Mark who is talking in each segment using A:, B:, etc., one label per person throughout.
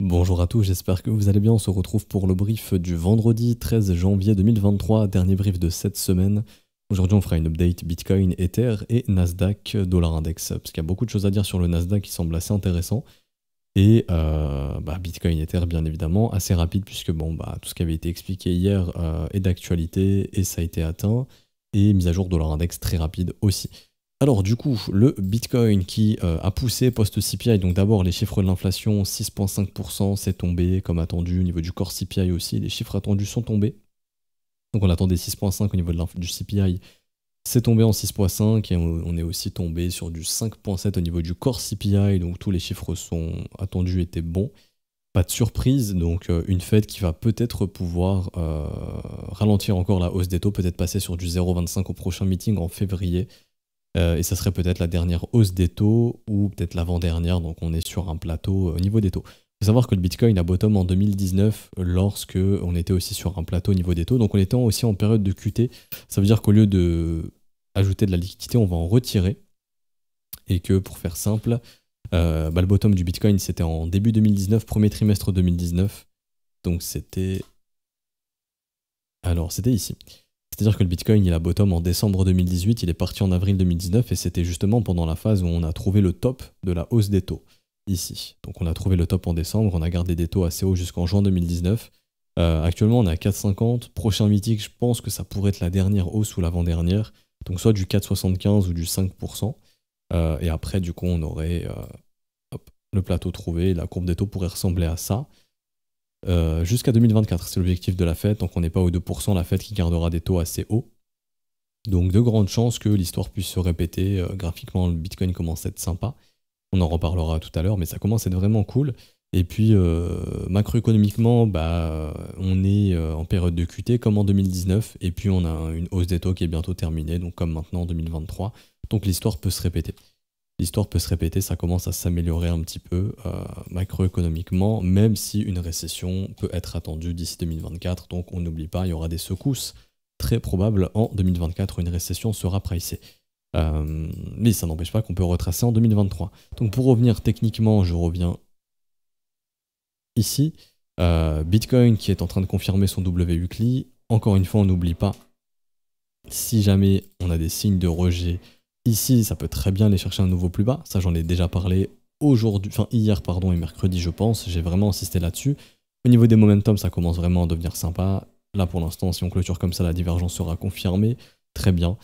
A: Bonjour à tous, j'espère que vous allez bien. On se retrouve pour le brief du vendredi 13 janvier 2023, dernier brief de cette semaine. Aujourd'hui, on fera une update Bitcoin, Ether et Nasdaq Dollar Index, parce qu'il y a beaucoup de choses à dire sur le Nasdaq qui semble assez intéressant. Et Bitcoin, Ether, bien évidemment, assez rapide, puisque tout ce qui avait été expliqué hier est d'actualité et ça a été atteint. Et mise à jour Dollar Index très rapide aussi. Alors du coup, le Bitcoin qui a poussé post-CPI, donc d'abord les chiffres de l'inflation, 6,5%, c'est tombé comme attendu, au niveau du core CPI aussi, les chiffres attendus sont tombés. Donc on attendait 6,5 au niveau du CPI, c'est tombé en 6,5 et on est aussi tombé sur du 5,7 au niveau du core CPI, donc tous les chiffres sont attendus étaient bons. Pas de surprise, donc une Fed qui va peut-être pouvoir ralentir encore la hausse des taux, peut-être passer sur du 0,25 au prochain meeting en février. Et ça serait peut-être la dernière hausse des taux ou peut-être l'avant-dernière, donc on est sur un plateau au niveau des taux. Il faut savoir que le Bitcoin a bottom en 2019 lorsque on était aussi sur un plateau au niveau des taux, donc on était aussi en période de QT. Ça veut dire qu'au lieu de ajouter de la liquidité, on va en retirer. Et que pour faire simple, le bottom du Bitcoin c'était en début 2019, premier trimestre 2019. Donc c'était... Alors c'était ici. C'est-à-dire que le Bitcoin, il a bottom en décembre 2018, il est parti en avril 2019, et c'était justement pendant la phase où on a trouvé le top de la hausse des taux, ici. Donc on a trouvé le top en décembre, on a gardé des taux assez hauts jusqu'en juin 2019. Actuellement, on est à 4,50. Prochain mythique, je pense que ça pourrait être la dernière hausse ou l'avant-dernière. Donc soit du 4,75 ou du 5%. Et après, du coup, on aurait le plateau trouvé, la courbe des taux pourrait ressembler à ça. Jusqu'à 2024, c'est l'objectif de la Fed, donc on n'est pas aux 2%, la Fed qui gardera des taux assez hauts. Donc de grandes chances que l'histoire puisse se répéter. Graphiquement, le Bitcoin commence à être sympa. On en reparlera tout à l'heure, mais ça commence à être vraiment cool. Et puis macroéconomiquement, on est en période de QT comme en 2019, et puis on a une hausse des taux qui est bientôt terminée, donc comme maintenant en 2023. Donc l'histoire peut se répéter. L'histoire peut se répéter, ça commence à s'améliorer un petit peu macroéconomiquement, même si une récession peut être attendue d'ici 2024. Donc on n'oublie pas, il y aura des secousses très probables en 2024 où une récession sera pricée. Mais ça n'empêche pas qu'on peut retracer en 2023. Donc pour revenir techniquement, je reviens ici. Bitcoin qui est en train de confirmer son W weekly. Encore une fois, on n'oublie pas, si jamais on a des signes de rejet, ici, ça peut très bien aller chercher un nouveau plus bas. Ça, j'en ai déjà parlé hier et mercredi, je pense. J'ai vraiment insisté là-dessus. Au niveau des momentum, ça commence vraiment à devenir sympa. Là, pour l'instant, si on clôture comme ça, la divergence sera confirmée. Très bien.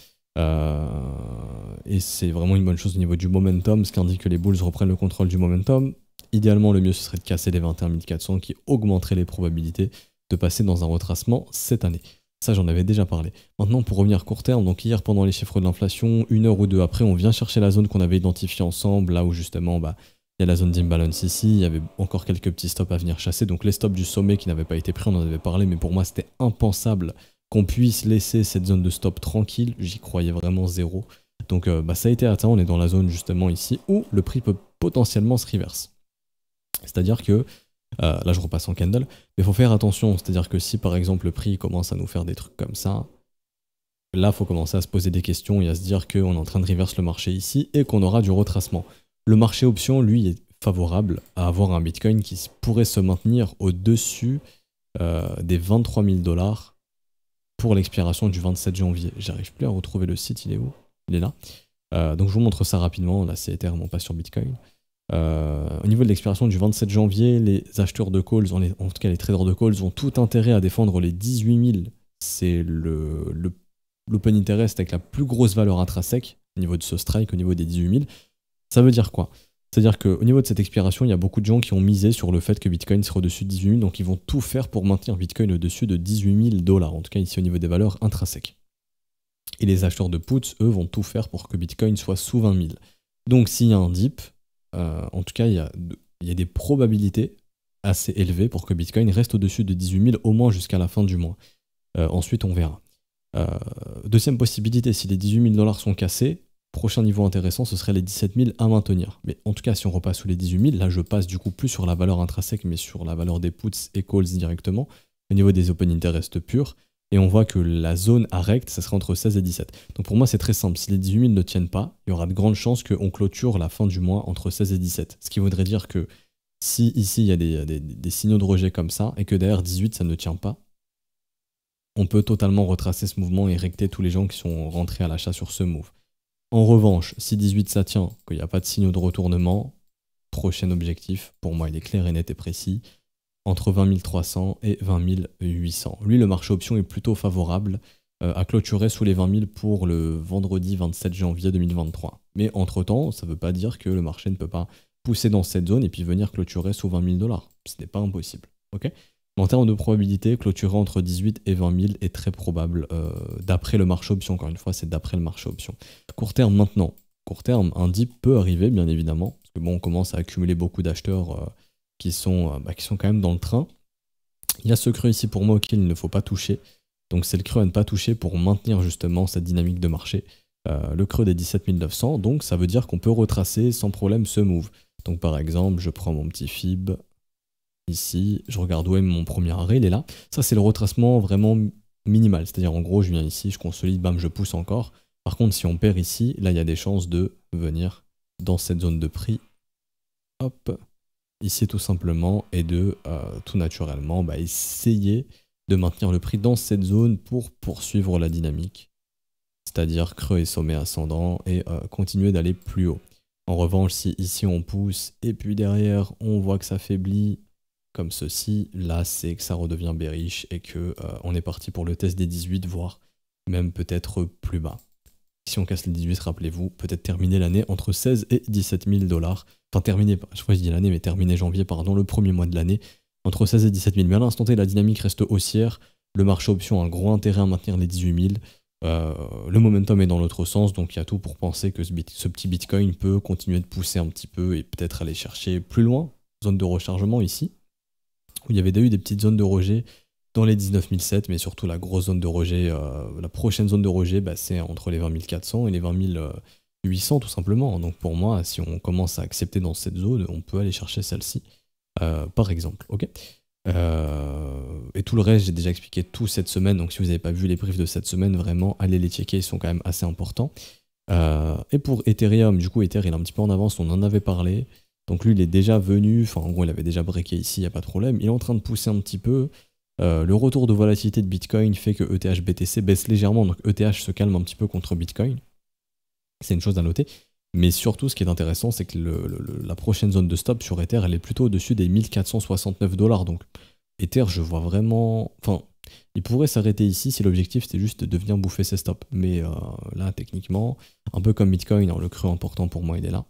A: Et c'est vraiment une bonne chose au niveau du momentum, ce qui indique que les bulls reprennent le contrôle du momentum. Idéalement, le mieux, ce serait de casser les 21 400 qui augmenteraient les probabilités de passer dans un retracement cette année. Ça, j'en avais déjà parlé. Maintenant, pour revenir court terme, donc hier, pendant les chiffres de l'inflation, une heure ou deux après, on vient chercher la zone qu'on avait identifiée ensemble, là où justement, il y a la zone d'imbalance ici, il y avait encore quelques petits stops à venir chasser, donc les stops du sommet qui n'avaient pas été pris, on en avait parlé, mais pour moi, c'était impensable qu'on puisse laisser cette zone de stop tranquille, j'y croyais vraiment zéro. Donc ça a été atteint, on est dans la zone justement ici, où le prix peut potentiellement se reverse. C'est-à-dire que là je repasse en candle, mais il faut faire attention, c'est-à-dire que si par exemple le prix commence à nous faire des trucs comme ça, là il faut commencer à se poser des questions et à se dire qu'on est en train de reverse le marché ici et qu'on aura du retracement. Le marché option, lui, est favorable à avoir un Bitcoin qui pourrait se maintenir au-dessus des 23 000 $ pour l'expiration du 27 janvier. J'arrive plus à retrouver le site, il est où? Il est là. Donc je vous montre ça rapidement, là c'est Ether, non pas sur Bitcoin. Au niveau de l'expiration du 27 janvier, les acheteurs de calls, en tout cas les traders de calls, ont tout intérêt à défendre les 18 000. C'est l'open interest avec la plus grosse valeur intrinsèque au niveau de ce strike, au niveau des 18 000. Ça veut dire quoi? C'est-à-dire qu'au niveau de cette expiration, il y a beaucoup de gens qui ont misé sur le fait que Bitcoin serait au-dessus de 18 000, donc ils vont tout faire pour maintenir Bitcoin au-dessus de 18 000 $, en tout cas ici au niveau des valeurs intrinsèques. Et les acheteurs de puts, eux, vont tout faire pour que Bitcoin soit sous 20 000. Donc s'il y a un dip, en tout cas, il y a des probabilités assez élevées pour que Bitcoin reste au-dessus de 18 000 au moins jusqu'à la fin du mois. Ensuite, on verra. Deuxième possibilité, si les 18 000 $ sont cassés, prochain niveau intéressant, ce serait les 17 000 à maintenir. Mais en tout cas, si on repasse sous les 18 000, là, je passe du coup plus sur la valeur intrinsèque, mais sur la valeur des puts et calls directement, au niveau des open interest purs. Et on voit que la zone à rect, ça serait entre 16 et 17. Donc pour moi, c'est très simple. Si les 18 000 ne tiennent pas, il y aura de grandes chances qu'on clôture la fin du mois entre 16 et 17. Ce qui voudrait dire que Si ici il y a des signaux de rejet comme ça et que derrière 18 ça ne tient pas, on peut totalement retracer ce mouvement et recter tous les gens qui sont rentrés à l'achat sur ce move. En revanche, si 18 ça tient, qu'il n'y a pas de signaux de retournement, prochain objectif, pour moi il est clair et net et précis, entre 20 300 et 20 800. Lui, le marché option est plutôt favorable à clôturer sous les 20 000 pour le vendredi 27 janvier 2023. Mais entre-temps, ça ne veut pas dire que le marché ne peut pas pousser dans cette zone et puis venir clôturer sous 20 000 $. Ce n'est pas impossible. Okay, en termes de probabilité, clôturer entre 18 et 20 000 est très probable d'après le marché option. Encore une fois, c'est d'après le marché option. Court terme maintenant. Court terme, un dip peut arriver, bien évidemment. Parce que bon, on commence à accumuler beaucoup d'acheteurs qui sont quand même dans le train. Il y a ce creux ici pour moi auquel il ne faut pas toucher. Donc c'est le creux à ne pas toucher pour maintenir justement cette dynamique de marché. Le creux des 17 900. Donc ça veut dire qu'on peut retracer sans problème ce move. Donc par exemple, je prends mon petit fib ici, je regarde où est mon premier arrêt, il est là. Ça c'est le retracement vraiment minimal. C'est-à-dire en gros, je viens ici, je consolide, bam, je pousse encore. Par contre, si on perd ici, là il y a des chances de venir dans cette zone de prix. Hop, ici tout simplement, et de tout naturellement essayer de maintenir le prix dans cette zone pour poursuivre la dynamique. C'est-à-dire creux et sommet ascendant et continuer d'aller plus haut. En revanche, si ici on pousse et puis derrière on voit que ça faiblit comme ceci, là c'est que ça redevient bearish et que on est parti pour le test des 18, voire même peut-être plus bas. Si on casse les 18, rappelez-vous, peut-être terminer l'année entre 16 et 17 000 $. Enfin terminer, je crois que je dis l'année, mais terminer janvier, pardon, le premier mois de l'année, entre 16 et 17 000. Mais à l'instant T, la dynamique reste haussière, le marché option a un gros intérêt à maintenir les 18 000. Le momentum est dans l'autre sens, donc il y a tout pour penser que ce petit Bitcoin peut continuer de pousser un petit peu et peut-être aller chercher plus loin, zone de rechargement ici, où il y avait eu des petites zones de rejet dans les 19 700, mais surtout la grosse zone de rejet, la prochaine zone de rejet, c'est entre les 20 400 et les 20 800 tout simplement. Donc pour moi, si on commence à accepter dans cette zone, on peut aller chercher celle-ci, par exemple. Ok. Et tout le reste, j'ai déjà expliqué tout cette semaine, donc si vous n'avez pas vu les briefs de cette semaine, vraiment, allez les checker, ils sont quand même assez importants. Et pour Ethereum, du coup, Ether, il est un petit peu en avance, on en avait parlé. Donc lui, il est déjà venu, enfin en gros, il avait déjà breaké ici, il n'y a pas de problème. Il est en train de pousser un petit peu. Le retour de volatilité de Bitcoin fait que ETH BTC baisse légèrement, donc ETH se calme un petit peu contre Bitcoin. C'est une chose à noter. Mais surtout, ce qui est intéressant, c'est que la prochaine zone de stop sur Ether, elle est plutôt au-dessus des 1469 $. Donc Ether, je vois vraiment... Enfin, il pourrait s'arrêter ici si l'objectif c'était juste de venir bouffer ses stops. Mais là, techniquement, un peu comme Bitcoin, le creux important pour moi, il est là.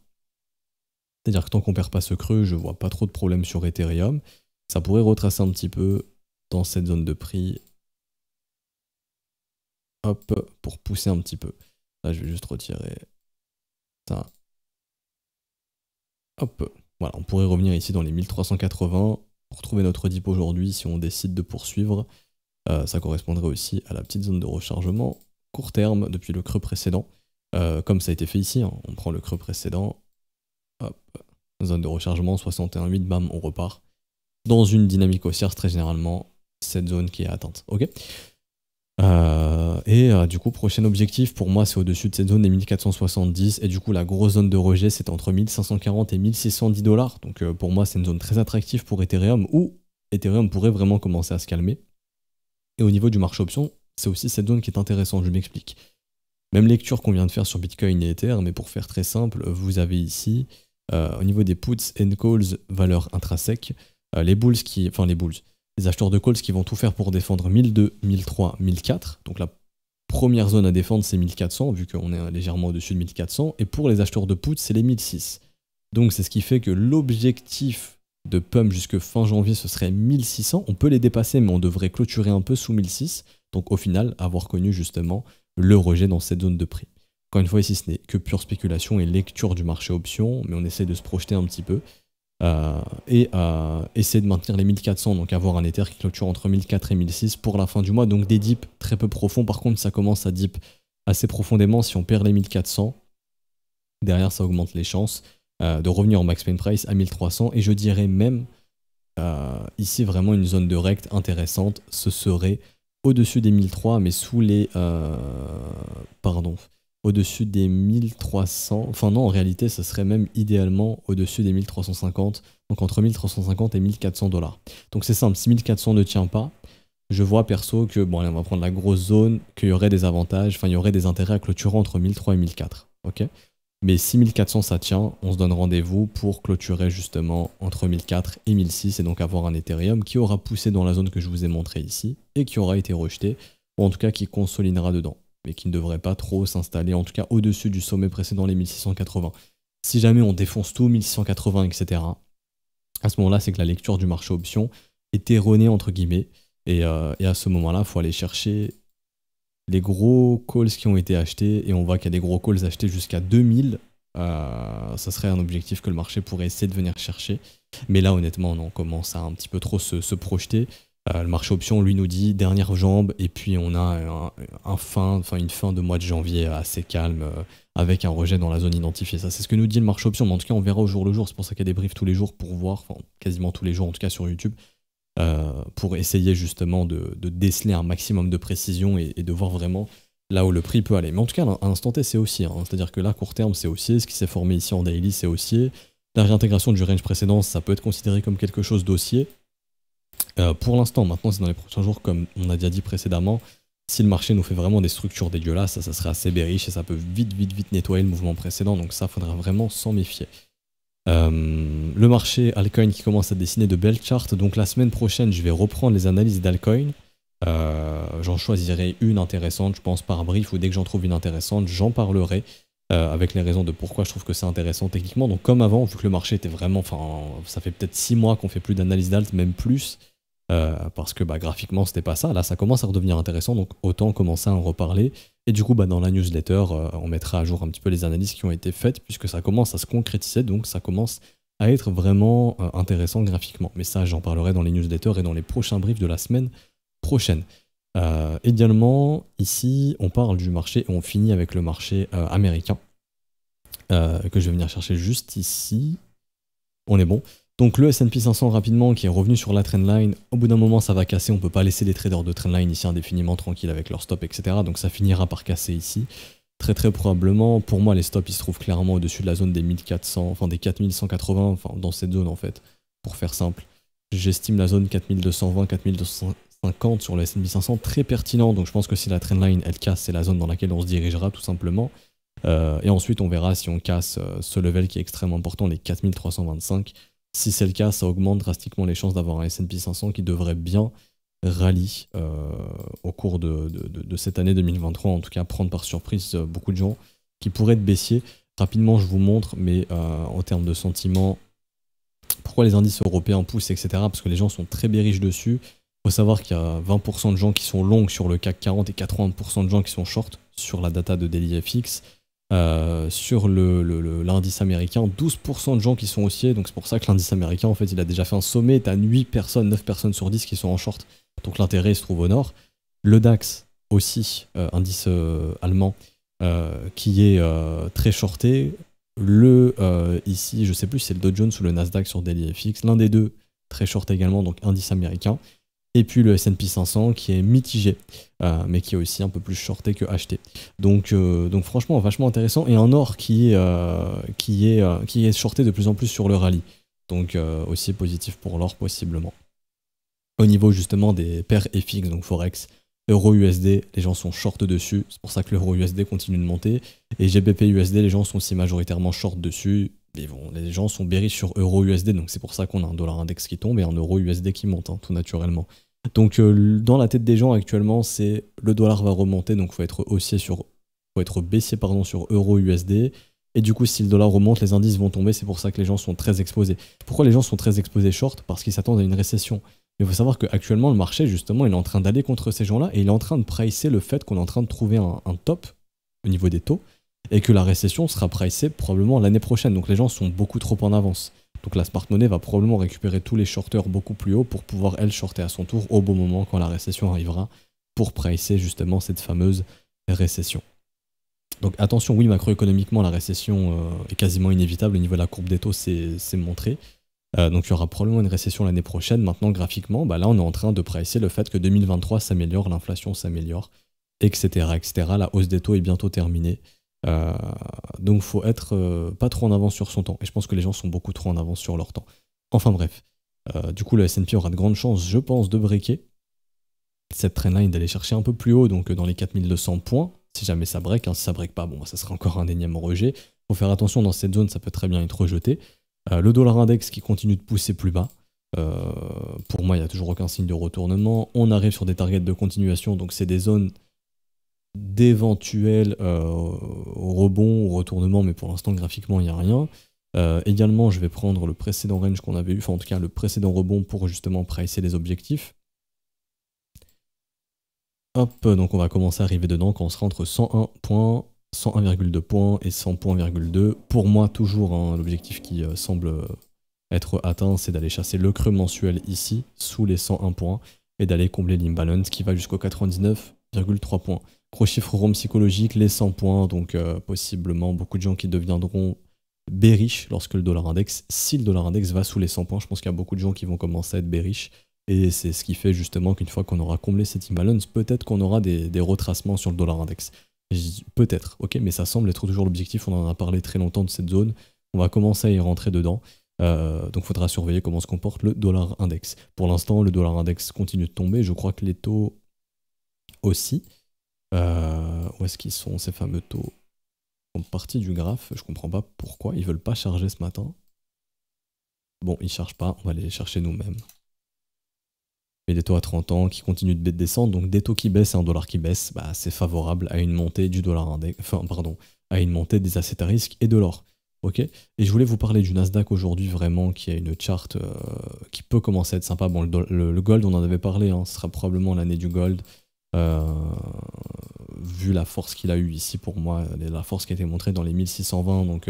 A: C'est-à-dire que tant qu'on perd pas ce creux, je vois pas trop de problème sur Ethereum. Ça pourrait retracer un petit peu dans cette zone de prix. Hop, pour pousser un petit peu. Là, je vais juste retirer ça. Hop, voilà, on pourrait revenir ici dans les 1380 pour trouver notre dip aujourd'hui si on décide de poursuivre. Ça correspondrait aussi à la petite zone de rechargement court terme depuis le creux précédent. Comme ça a été fait ici, hein. On prend le creux précédent. Hop, zone de rechargement 61,8, bam, on repart. Dans une dynamique haussière, très généralement, cette zone qui est atteinte. Ok. Du coup, prochain objectif pour moi, c'est au-dessus de cette zone des 1470. Et du coup, la grosse zone de rejet, c'est entre 1540 et 1610 $. Donc pour moi, c'est une zone très attractive pour Ethereum où Ethereum pourrait vraiment commencer à se calmer. Et au niveau du marché option, c'est aussi cette zone qui est intéressante, je m'explique. Même lecture qu'on vient de faire sur Bitcoin et Ether, mais pour faire très simple, vous avez ici, au niveau des puts and calls, valeur intrinsèque, les acheteurs de calls qui vont tout faire pour défendre 1002, 1003, 1004. Donc la première zone à défendre, c'est 1400, vu qu'on est légèrement au-dessus de 1400. Et pour les acheteurs de puts, c'est les 1006. Donc c'est ce qui fait que l'objectif de pump jusque fin janvier, ce serait 1600. On peut les dépasser, mais on devrait clôturer un peu sous 1006. Donc au final, avoir connu justement le rejet dans cette zone de prix. Encore une fois, ici, ce n'est que pure spéculation et lecture du marché option, mais on essaie de se projeter un petit peu. Essayer de maintenir les 1400, donc avoir un Ether qui clôture entre 1004 et 1006 pour la fin du mois, donc des dips très peu profonds. Par contre, ça commence à dip assez profondément. Si on perd les 1400, derrière ça augmente les chances de revenir en max pain price à 1300, et je dirais même ici vraiment une zone de rect intéressante, ce serait au-dessus des 1003 mais sous les au-dessus des 1300, enfin non, en réalité, ce serait même idéalement au-dessus des 1350, donc entre 1350 et 1400 $. Donc c'est simple, si 1400 ne tient pas, je vois perso que, bon allez, on va prendre la grosse zone, qu'il y aurait des avantages, enfin il y aurait des intérêts à clôturer entre 1300 et 1400, ok? Mais si 1400 ça tient, on se donne rendez-vous pour clôturer justement entre 1400 et 1600 et donc avoir un Ethereum qui aura poussé dans la zone que je vous ai montré ici et qui aura été rejeté, ou en tout cas qui consolidera dedans, mais qui ne devrait pas trop s'installer, en tout cas au-dessus du sommet précédent, les 1680. Si jamais on défonce tout, 1680, etc., à ce moment-là, c'est que la lecture du marché option est erronée, entre guillemets, et à ce moment-là, il faut aller chercher les gros calls qui ont été achetés, et on voit qu'il y a des gros calls achetés jusqu'à 2000. Ça serait un objectif que le marché pourrait essayer de venir chercher. Mais là, honnêtement, on commence à un petit peu trop se projeter. Le marché option, lui, nous dit dernière jambe, et puis on a une fin de mois de janvier assez calme, avec un rejet dans la zone identifiée. Ça, c'est ce que nous dit le marché option, mais en tout cas, on verra au jour le jour. C'est pour ça qu'il y a des briefs tous les jours pour voir, enfin, quasiment tous les jours, en tout cas sur YouTube, pour essayer justement de déceler un maximum de précision et de voir vraiment là où le prix peut aller. Mais en tout cas, à l'instant T, c'est haussier, hein. C'est-à-dire que là, court terme, c'est haussier. Ce qui s'est formé ici en daily, c'est haussier. La réintégration du range précédent, ça peut être considéré comme quelque chose d'haussier. Pour l'instant, maintenant, c'est dans les prochains jours, comme on a déjà dit précédemment. Si le marché nous fait vraiment des structures dégueulasses, ça serait assez bearish et ça peut vite nettoyer le mouvement précédent. Donc ça, faudra vraiment s'en méfier. Le marché altcoin qui commence à dessiner de belles charts. Donc la semaine prochaine, je vais reprendre les analyses d'altcoin. J'en choisirai une intéressante, je pense, par brief, ou dès que j'en trouve une intéressante, j'en parlerai avec les raisons de pourquoi je trouve que c'est intéressant techniquement. Donc comme avant, vu que le marché était vraiment, enfin, ça fait peut-être 6 mois qu'on fait plus d'analyse d'alt, même plus, parce que graphiquement c'était pas ça. Là, ça commence à redevenir intéressant, donc autant commencer à en reparler. Et du coup, dans la newsletter, on mettra à jour un petit peu les analyses qui ont été faites, puisque ça commence à se concrétiser, donc ça commence à être vraiment intéressant graphiquement. Mais ça, j'en parlerai dans les newsletters et dans les prochains briefs de la semaine prochaine. Également, ici, on parle du marché et on finit avec le marché américain, que je vais venir chercher juste ici. On est bon. Donc le S&P 500 rapidement qui est revenu sur la trendline, au bout d'un moment ça va casser, on peut pas laisser les traders de trendline ici indéfiniment tranquilles avec leur stop, etc. Donc ça finira par casser ici. Très probablement, pour moi les stops ils se trouvent clairement au-dessus de la zone des 1400, enfin des 4180, enfin dans cette zone en fait, pour faire simple. J'estime la zone 4220, 4250 sur le S&P 500 très pertinent, donc je pense que si la trendline elle casse, c'est la zone dans laquelle on se dirigera tout simplement. Et ensuite on verra si on casse ce level qui est extrêmement important, les 4325. Si c'est le cas, ça augmente drastiquement les chances d'avoir un S&P 500 qui devrait bien rallye au cours de cette année 2023, en tout cas prendre par surprise beaucoup de gens qui pourraient être baissiers. Rapidement, je vous montre, mais en termes de sentiment, pourquoi les indices européens poussent, etc. Parce que les gens sont très bearish dessus. Il faut savoir qu'il y a 20% de gens qui sont longs sur le CAC 40 et 80% de gens qui sont short sur la data de DailyFX. Sur l'indice américain, 12% de gens qui sont haussiers, donc c'est pour ça que l'indice américain en fait il a déjà fait un sommet, t'as 8 personnes, 9 personnes sur 10 qui sont en short, donc l'intérêt se trouve au nord. Le DAX aussi, indice allemand, qui est très shorté. Ici, je sais plus si c'est le Dow Jones ou le Nasdaq sur DailyFX, l'un des deux très short également, donc indice américain. Et puis le S&P 500 qui est mitigé, mais qui est aussi un peu plus shorté que acheté. Donc franchement, vachement intéressant. Et un or qui est shorté de plus en plus sur le rallye. Donc aussi positif pour l'or possiblement. Au niveau justement des paires FX, donc Forex, Euro-USD, les gens sont short dessus. C'est pour ça que l'Euro-USD continue de monter. Et GBP-USD, les gens sont aussi majoritairement short dessus. Mais bon, les gens sont bearish sur Euro-USD, donc c'est pour ça qu'on a un dollar index qui tombe et un Euro-USD qui monte, hein, tout naturellement. Donc dans la tête des gens actuellement, c'est le dollar va remonter, donc faut être baissier sur Euro-USD. Et du coup, si le dollar remonte, les indices vont tomber, c'est pour ça que les gens sont très exposés. Pourquoi les gens sont très exposés short? Parce qu'ils s'attendent à une récession. Mais il faut savoir qu'actuellement, le marché, justement, il est en train d'aller contre ces gens-là et il est en train de pricer le fait qu'on est en train de trouver un top au niveau des taux et que la récession sera pricée probablement l'année prochaine. Donc les gens sont beaucoup trop en avance. Donc la smart money va probablement récupérer tous les shorters beaucoup plus haut pour pouvoir, elle, shorter à son tour au bon moment quand la récession arrivera pour pricer justement cette fameuse récession. Donc attention, oui, macroéconomiquement, la récession est quasiment inévitable. Au niveau de la courbe des taux, c'est montré. Donc il y aura probablement une récession l'année prochaine. Maintenant, graphiquement, là, on est en train de pricer le fait que 2023 s'améliore, l'inflation s'améliore, etc., etc. La hausse des taux est bientôt terminée. Donc faut être pas trop en avance sur son temps. Et je pense que les gens sont beaucoup trop en avance sur leur temps. Enfin bref. Du coup, le S&P aura de grandes chances, je pense, de breaker cette trendline, d'aller chercher un peu plus haut, donc dans les 4200 points, si jamais ça break. Hein. Si ça break pas, bon, ça sera encore un énième rejet. Faut faire attention dans cette zone, ça peut très bien être rejeté. Le dollar index qui continue de pousser plus bas. Pour moi, il n'y a toujours aucun signe de retournement. On arrive sur des targets de continuation, donc c'est des zones d'éventuels rebonds ou retournements, mais pour l'instant, graphiquement, il n'y a rien. Également, je vais prendre le précédent range qu'on avait eu, enfin en tout cas le précédent rebond pour justement pricer les objectifs. Hop, donc on va commencer à arriver dedans quand on sera entre 101 points, 101,2 points et 100 points,2. Pour moi, toujours, hein, l'objectif qui semble être atteint, c'est d'aller chasser le creux mensuel ici, sous les 101 points, et d'aller combler l'imbalance qui va jusqu'au 99,3 points. Gros chiffre rond psychologique, les 100 points, donc possiblement beaucoup de gens qui deviendront bearish lorsque le dollar index, si le dollar index va sous les 100 points, je pense qu'il y a beaucoup de gens qui vont commencer à être bearish. Et c'est ce qui fait justement qu'une fois qu'on aura comblé cette imbalance, peut-être qu'on aura des retracements sur le dollar index. Peut-être, ok, mais ça semble être toujours l'objectif, on en a parlé très longtemps de cette zone, on va commencer à y rentrer dedans, donc il faudra surveiller comment se comporte le dollar index. Pour l'instant, le dollar index continue de tomber, je crois que les taux aussi. Où est-ce qu'ils sont ces fameux taux? Ils font partie du graphe, je comprends pas pourquoi, ils veulent pas charger ce matin. Bon, ils chargent pas, on va aller les chercher nous-mêmes. Et des taux à 30 ans qui continuent de descendre, donc des taux qui baissent et un dollar qui baisse, bah, c'est favorable à une montée du dollar index, enfin pardon, à une montée des assets à risque et de l'or. Ok. Et je voulais vous parler du Nasdaq aujourd'hui vraiment, qui a une charte qui peut commencer à être sympa. Bon, le gold, on en avait parlé, hein, ce sera probablement l'année du gold. Vu la force qu'il a eu ici pour moi, la force qui a été montrée dans les 1620, donc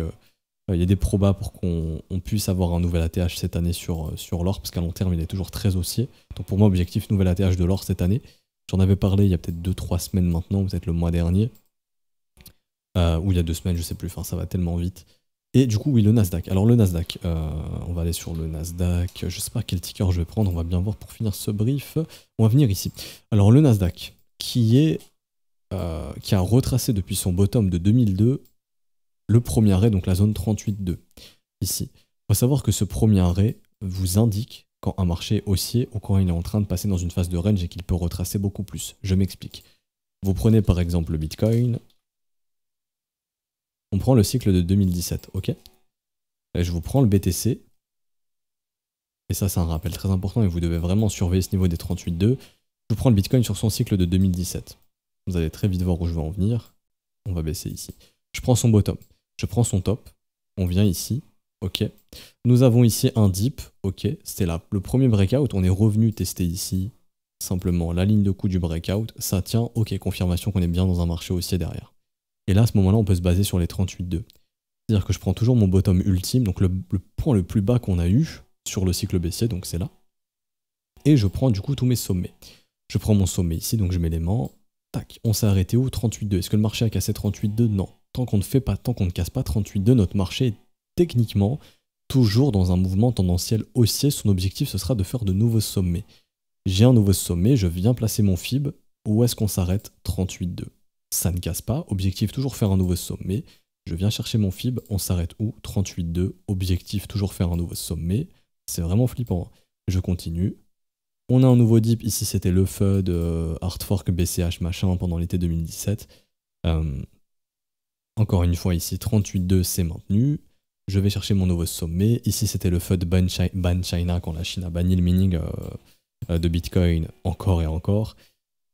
A: il y a des probas pour qu'on puisse avoir un nouvel ATH cette année sur l'or, parce qu'à long terme il est toujours très haussier. Donc pour moi, objectif nouvel ATH de l'or cette année. J'en avais parlé il y a peut-être 2-3 semaines maintenant, peut-être le mois dernier, ou il y a 2 semaines, je sais plus, enfin ça va tellement vite. Et du coup, oui, le Nasdaq. Alors le Nasdaq, on va aller sur le Nasdaq, je sais pas quel ticker je vais prendre, on va bien voir pour finir ce brief. On va venir ici. Alors le Nasdaq, qui a retracé depuis son bottom de 2002 le premier arrêt, donc la zone 38,2 ici. Il faut savoir que ce premier arrêt vous indique quand un marché est haussier ou quand il est en train de passer dans une phase de range et qu'il peut retracer beaucoup plus. Je m'explique. Vous prenez par exemple le Bitcoin, on prend le cycle de 2017, ok? Et je vous prends le BTC, et ça c'est un rappel très important et vous devez vraiment surveiller ce niveau des 38,2. Je vous prends le Bitcoin sur son cycle de 2017. Vous allez très vite voir où je vais en venir. On va baisser ici. Je prends son bottom. Je prends son top, on vient ici, ok. Nous avons ici un dip, ok, c'était là le premier breakout, on est revenu tester ici, simplement la ligne de coup du breakout, ça tient, ok, confirmation qu'on est bien dans un marché haussier derrière. Et là, à ce moment-là, on peut se baser sur les 38,2. C'est-à-dire que je prends toujours mon bottom ultime, donc le point le plus bas qu'on a eu sur le cycle baissier, donc c'est là, et je prends du coup tous mes sommets. Je prends mon sommet ici, donc je mets l'aimant, tac, on s'est arrêté où? 38,2. Est-ce que le marché a cassé 38,2? Non. Tant qu'on ne casse pas 38,2, notre marché est techniquement toujours dans un mouvement tendanciel haussier. Son objectif, ce sera de faire de nouveaux sommets. J'ai un nouveau sommet, je viens placer mon FIB. Où est-ce qu'on s'arrête? 38,2. Ça ne casse pas. Objectif, toujours faire un nouveau sommet. Je viens chercher mon FIB. On s'arrête où? 38,2. Objectif, toujours faire un nouveau sommet. C'est vraiment flippant. Je continue. On a un nouveau dip. Ici, c'était le FUD, Hardfork, BCH, machin, pendant l'été 2017. Encore une fois, ici, 38,2, c'est maintenu. Je vais chercher mon nouveau sommet. Ici, c'était le FUD Ban China, quand la Chine a banni le mining de Bitcoin encore et encore.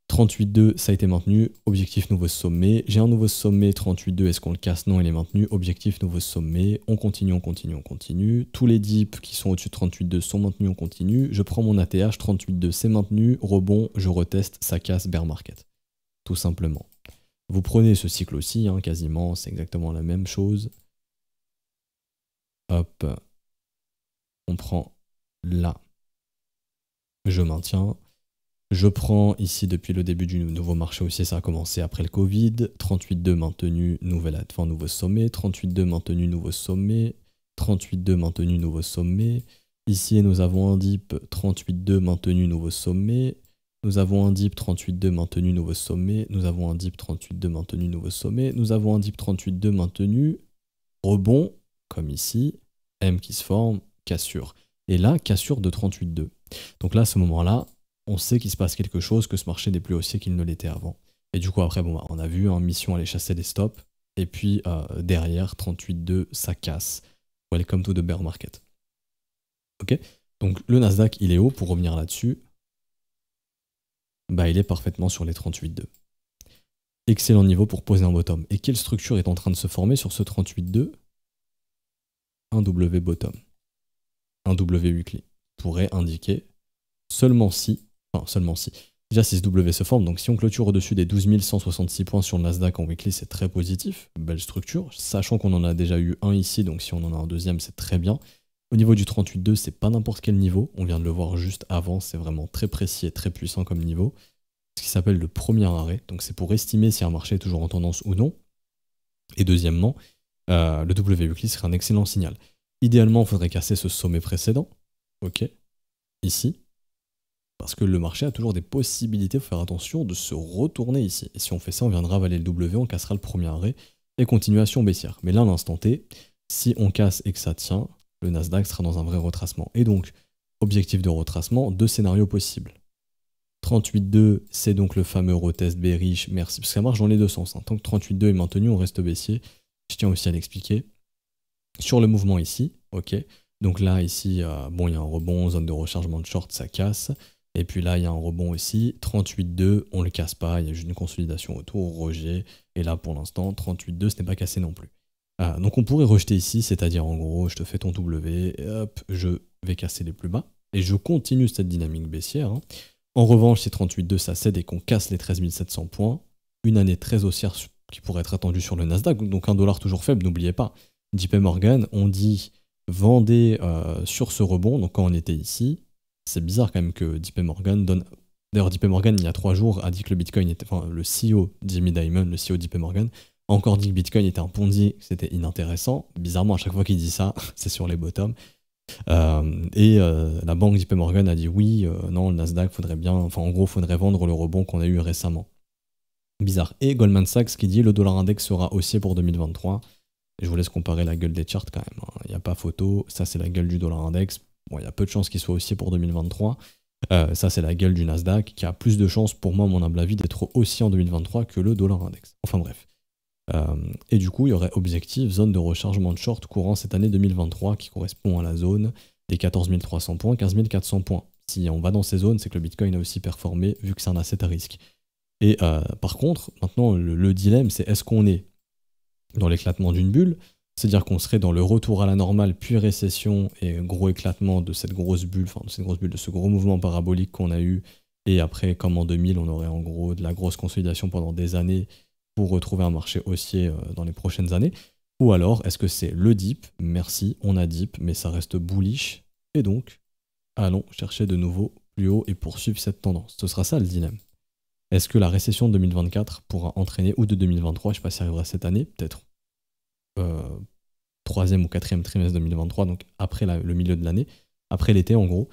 A: 38,2, ça a été maintenu. Objectif nouveau sommet. J'ai un nouveau sommet, 38,2, est-ce qu'on le casse? Non, il est maintenu. Objectif nouveau sommet. On continue, on continue, on continue. Tous les dips qui sont au-dessus de 38,2 sont maintenus, on continue. Je prends mon ATH, 38,2, c'est maintenu. Rebond, je reteste, ça casse, bear market. Tout simplement. Vous prenez ce cycle aussi, hein, quasiment, c'est exactement la même chose. Hop. On prend là. Je maintiens. Je prends ici depuis le début du nouveau marché haussier, ça a commencé après le Covid. 38,2 maintenu, nouveau sommet. 38,2 maintenu, nouveau sommet. 38,2 maintenu, nouveau sommet. Ici, nous avons un dip. 38,2 maintenu, nouveau sommet. Nous avons un dip 38.2 maintenu, nouveau sommet. Nous avons un dip 38.2 maintenu, nouveau sommet. Nous avons un dip 38.2 maintenu, rebond, comme ici, M qui se forme, cassure. Et là, cassure de 38.2. Donc là, à ce moment-là, on sait qu'il se passe quelque chose, que ce marché n'est plus haussier qu'il ne l'était avant. Et du coup, après, bon, on a vu, mission aller chasser les stops. Et puis, derrière, 38.2, ça casse. Welcome to the bear market. Ok. Donc, le Nasdaq, il est haut. Pour revenir là-dessus, bah, il est parfaitement sur les 38.2. Excellent niveau pour poser un bottom. Et quelle structure est en train de se former sur ce 38.2? Un W bottom. Un W weekly. Pourrait indiquer seulement si, déjà si ce W se forme, donc si on clôture au-dessus des 12 166 points sur le Nasdaq en weekly, c'est très positif, belle structure, sachant qu'on en a déjà eu un ici, donc si on en a un deuxième, c'est très bien. Au niveau du 38.2, c'est pas n'importe quel niveau, on vient de le voir juste avant, c'est vraiment très précis et très puissant comme niveau. Ce qui s'appelle le premier arrêt, donc c'est pour estimer si un marché est toujours en tendance ou non. Et deuxièmement, le W weekly serait un excellent signal. Idéalement, il faudrait casser ce sommet précédent, ok, ici, parce que le marché a toujours des possibilités, il faut faire attention, de se retourner ici. Et si on fait ça, on viendra avaler le W, on cassera le premier arrêt, et continuation baissière. Mais là, à l'instant T, si on casse et que ça tient, le Nasdaq sera dans un vrai retracement. Et donc, objectif de retracement, 2 scénarios possibles. 38.2, c'est donc le fameux retest bearish, merci, parce que ça marche dans les deux sens. Tant que 38.2 est maintenu, on reste baissier. Je tiens aussi à l'expliquer. Sur le mouvement ici, ok. Donc là, ici, bon, il y a un rebond, zone de rechargement de short, ça casse. Et puis là, il y a un rebond aussi. 38.2, on ne le casse pas, il y a juste une consolidation autour, rejet. Et là, pour l'instant, 38.2, ce n'est pas cassé non plus. Donc on pourrait rejeter ici, c'est-à-dire en gros, je te fais ton W, et hop, je vais casser les plus bas. Et je continue cette dynamique baissière. Hein. En revanche, si 38.2 ça cède et qu'on casse les 13 700 points, une année très haussière qui pourrait être attendue sur le Nasdaq, donc un dollar toujours faible, n'oubliez pas. JP Morgan, on dit vendez sur ce rebond, donc quand on était ici, c'est bizarre quand même que JP Morgan donne... D'ailleurs, JP Morgan, il y a 3 jours, a dit que le Bitcoin était... Enfin, le CEO Jamie Dimon, le CEO de JP Morgan, a encore dit que Bitcoin était un Ponzi, que c'était inintéressant. Bizarrement, à chaque fois qu'il dit ça, c'est sur les bottoms. La banque JP Morgan a dit oui, non, le Nasdaq, faudrait bien... Enfin, en gros, faudrait vendre le rebond qu'on a eu récemment. Bizarre. Et Goldman Sachs qui dit le dollar index sera haussier pour 2023. Et je vous laisse comparer la gueule des charts quand même. Il n'y a pas photo. Ça, c'est la gueule du dollar index. Bon, il y a peu de chances qu'il soit haussier pour 2023. Ça, c'est la gueule du Nasdaq qui a plus de chances, pour moi, à mon humble avis, d'être haussier en 2023 que le dollar index. Enfin bref. Et du coup, il y aurait objectif zone de rechargement de short courant cette année 2023 qui correspond à la zone des 14 300 points, 15 400 points. Si on va dans ces zones, c'est que le Bitcoin a aussi performé vu que c'est un asset à risque. Et par contre, maintenant, le dilemme, c'est est-ce qu'on est dans l'éclatement d'une bulle, c'est-à-dire qu'on serait dans le retour à la normale, puis récession et gros éclatement de cette grosse bulle, de ce gros mouvement parabolique qu'on a eu, et après, comme en 2000, on aurait en gros de la grosse consolidation pendant des années pour retrouver un marché haussier dans les prochaines années, ou alors est-ce que c'est le dip, merci, on a dip, mais ça reste bullish, et donc, allons chercher de nouveau plus haut et poursuivre cette tendance. Ce sera ça le dilemme. Est-ce que la récession de 2024 pourra entraîner, ou de 2023, je ne sais pas si ça arrivera cette année, peut-être 3e ou 4e trimestre 2023, donc après le milieu de l'année, après l'été en gros,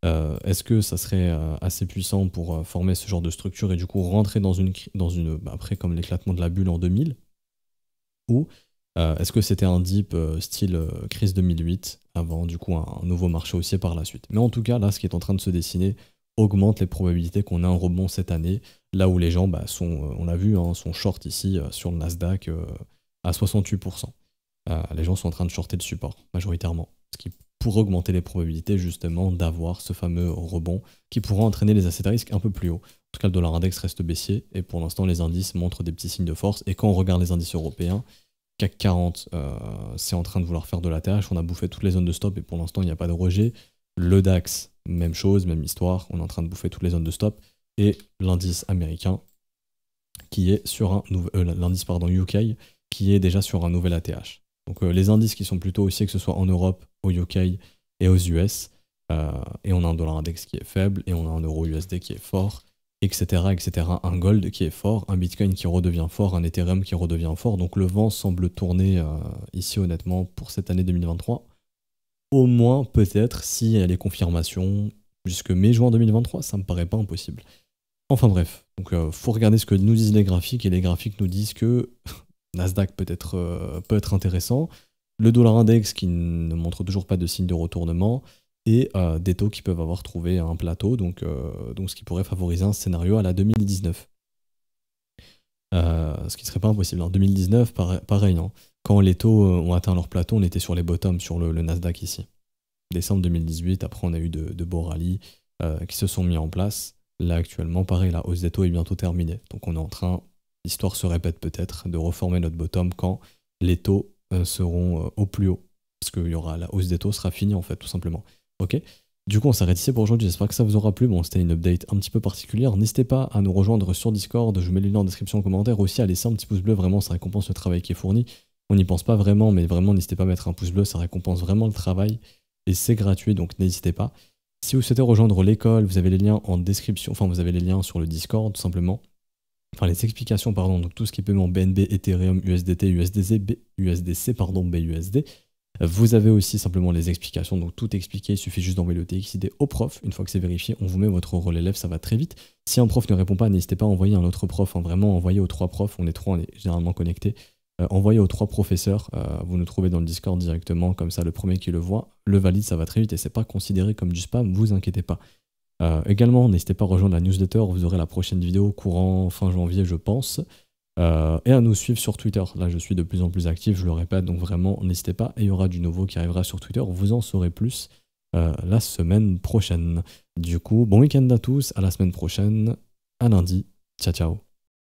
A: est-ce que ça serait assez puissant pour former ce genre de structure et du coup rentrer dans une après comme l'éclatement de la bulle en 2000, ou est-ce que c'était un dip style crise 2008 avant du coup un nouveau marché haussier par la suite. Mais en tout cas, là, ce qui est en train de se dessiner augmente les probabilités qu'on ait un rebond cette année, là où les gens sont, on l'a vu, hein, sont short ici sur le Nasdaq à 68%. Les gens sont en train de shorter le support, majoritairement, ce qui pourrait augmenter les probabilités justement d'avoir ce fameux rebond qui pourra entraîner les assets à risque un peu plus haut. En tout cas, le dollar index reste baissier et pour l'instant, les indices montrent des petits signes de force. Et quand on regarde les indices européens, CAC 40, c'est en train de vouloir faire de l'ATH, on a bouffé toutes les zones de stop et pour l'instant, il n'y a pas de rejet. Le DAX, même chose, même histoire, on est en train de bouffer toutes les zones de stop. Et l'indice américain, qui est sur un l'indice UK, qui est déjà sur un nouvel ATH. Donc les indices qui sont plutôt haussiers, que ce soit en Europe, au UK et aux US, et on a un dollar index qui est faible, et on a un euro USD qui est fort, etc., etc. Un gold qui est fort, un bitcoin qui redevient fort, un ethereum qui redevient fort. Donc le vent semble tourner ici honnêtement pour cette année 2023. Au moins peut-être s'il y a les confirmations jusque mai-juin 2023, ça me paraît pas impossible. Enfin bref, donc faut regarder ce que nous disent les graphiques, et les graphiques nous disent que Nasdaq peut être intéressant, le dollar index qui ne montre toujours pas de signe de retournement, et des taux qui peuvent avoir trouvé un plateau, donc ce qui pourrait favoriser un scénario à la 2019. Ce qui serait pas impossible. En 2019, pareil, hein. Quand les taux ont atteint leur plateau, on était sur les bottoms sur le Nasdaq ici. Décembre 2018, après on a eu de beaux rallyes qui se sont mis en place. Là actuellement, pareil, la hausse des taux est bientôt terminée. Donc on est en train, l'histoire se répète peut-être, de reformer notre bottom quand les taux seront au plus haut. Parce que la hausse des taux sera finie en fait, tout simplement. Ok. Du coup, on s'arrête ici pour aujourd'hui. J'espère que ça vous aura plu. Bon, c'était une update un petit peu particulière. N'hésitez pas à nous rejoindre sur Discord. Je vous mets le lien en description en commentaire. Aussi, à laisser un petit pouce bleu. Vraiment, ça récompense le travail qui est fourni. On n'y pense pas vraiment, mais vraiment, n'hésitez pas à mettre un pouce bleu. Ça récompense vraiment le travail. Et c'est gratuit, donc n'hésitez pas. Si vous souhaitez rejoindre l'école, vous avez les liens en description. Enfin, vous avez les liens sur le Discord, tout simplement. Enfin, les explications, pardon. Donc, tout ce qui est paiement BNB, Ethereum, USDT, USDC, BUSD. Vous avez aussi simplement les explications, donc tout expliqué, il suffit juste d'envoyer le TXID au prof. Une fois que c'est vérifié, on vous met votre rôle élève, ça va très vite. Si un prof ne répond pas, n'hésitez pas à envoyer un autre prof, hein, vraiment envoyez aux 3 profs, on est 3, on est généralement connectés. Envoyez aux 3 professeurs, vous nous trouvez dans le Discord directement, comme ça le premier qui le voit, le valide, ça va très vite et c'est pas considéré comme du spam, vous inquiétez pas. Également, n'hésitez pas à rejoindre la newsletter, vous aurez la prochaine vidéo courant fin janvier je pense. Et à nous suivre sur Twitter. Là, je suis de plus en plus actif, je le répète, donc vraiment, n'hésitez pas. Et il y aura du nouveau qui arrivera sur Twitter. Vous en saurez plus la semaine prochaine. Du coup, bon week-end à tous, à la semaine prochaine, à lundi. Ciao, ciao.